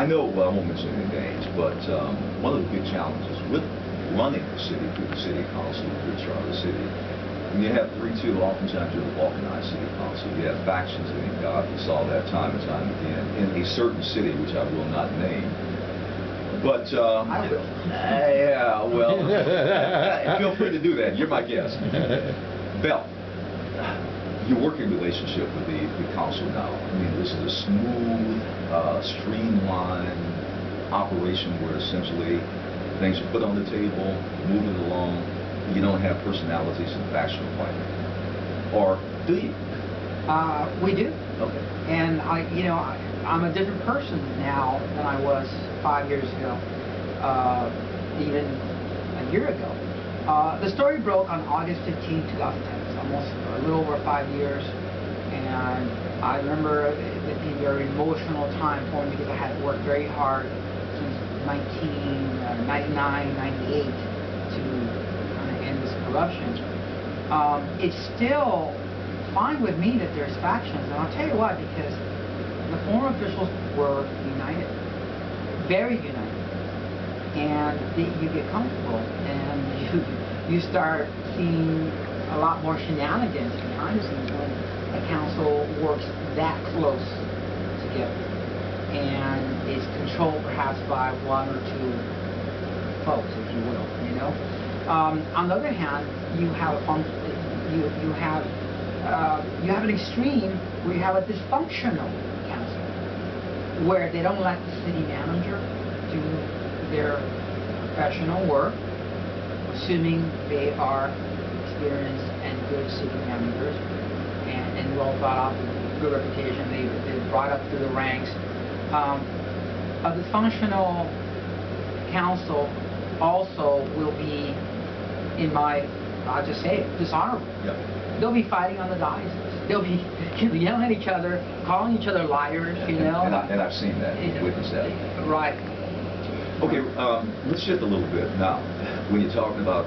I know, well, I won't mention any names, but one of the big challenges with running the city through the city council, through the charter of the city, when you have 3-2, oftentimes you're the balkanized city council. You have factions getting God. We saw that time and time again in a certain city, which I will not name. But, I will. Yeah, well, feel free to do that. You're my guest. Bell, your working relationship with the council now, I mean, this is a smooth, streamlined operation where essentially things are put on the table, moving along. You don't have personalities and factional fighting. Or do you? We do. Okay. And I'm a different person now than I was 5 years ago, even a year ago. The story broke on August 15, 2010. It's almost a little over 5 years. And I remember it being a very emotional time for me because I had worked very hard since 1999, 98 to kind of end this corruption. It's still fine with me that there's factions, and I'll tell you why, because the former officials were united, very united, and you get comfortable, and you start seeing a lot more shenanigans behind the scenes when a council works that close together and is controlled perhaps by one or two folks, if you will, you know. On the other hand, you have you have an extreme where you have a dysfunctional council, where they don't let the city manager do their professional work, assuming they are experienced and good city managers and well thought out, good reputation, they've brought up through the ranks. A dysfunctional council also will be, I'll just say it, dishonorable. Yeah. They'll be fighting on the dais. They'll be yelling at each other, calling each other liars, you know. And I've seen that, witnessed that. Right. Okay, let's shift a little bit now. When you're talking about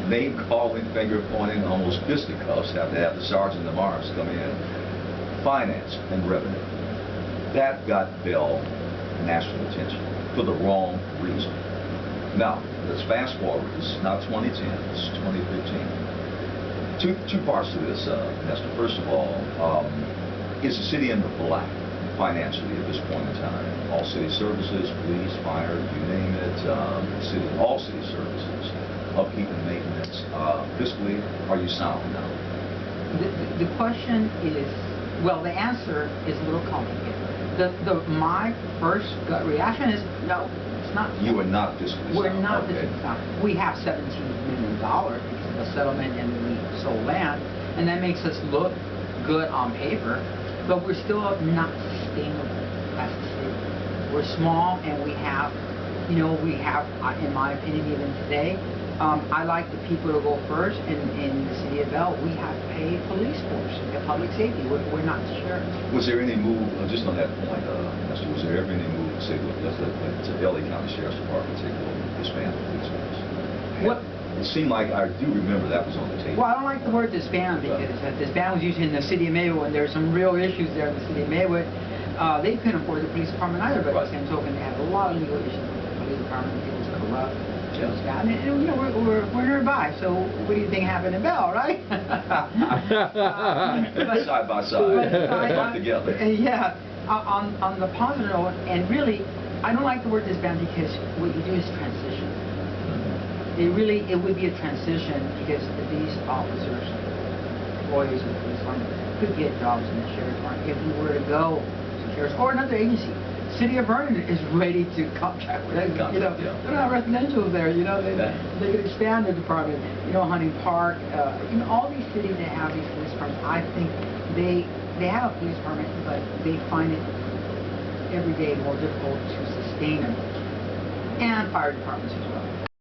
name calling, finger pointing, almost fisticuffs, have to have the sergeant at arms come in. Finance and revenue. That got Bell national attention for the wrong reason. Now, let's fast forward. It's not 2010, it's 2015. Two parts to this, Nestor. First of all, is the city in the black financially at this point in time? All city services, police, fire, you name it, all city services, upkeep and maintenance. Fiscally, are you sound now? The question is, well, the answer is a little complicated. My first gut reaction is no, it's not. You are not fiscally sound. We're not fiscally sound. We have $17 million because of the settlement and we sold land, and that makes us look good on paper, but we're still not sustainable as a city. We're small, and we have, in my opinion, even today, I like the people to go first. In the city of Bell, we have to pay police force, public safety. We're not the sheriff. Was there any move, just on that point, Nestor, was there ever any move to say, look, let's let the LA County Sheriff's Department take over, disband the police force? What? It seemed like, I do remember that was on the table. Well, I don't like the word disband, because disband was used in the city of Maywood, and there are some real issues there in the city of Maywood. They couldn't afford the police department either, but at the same token, they had a lot of legal issues with the police department. It was corrupt. And we're nearby, so what do you think happened in Bell, right? Side by side, come together. Yeah, on the positive note, and really, I don't like the word disband because what you do is transition. It would be a transition because these officers, employees of the police department, could get jobs in the sheriff's department if we were to go to sheriff's or another agency. City of Vernon is ready to contract with them. They're not residential there. They could expand their department. Hunting Park. All these cities that have these police departments. I think they have a police department, but they find it every day more difficult to sustain them, and fire departments as well.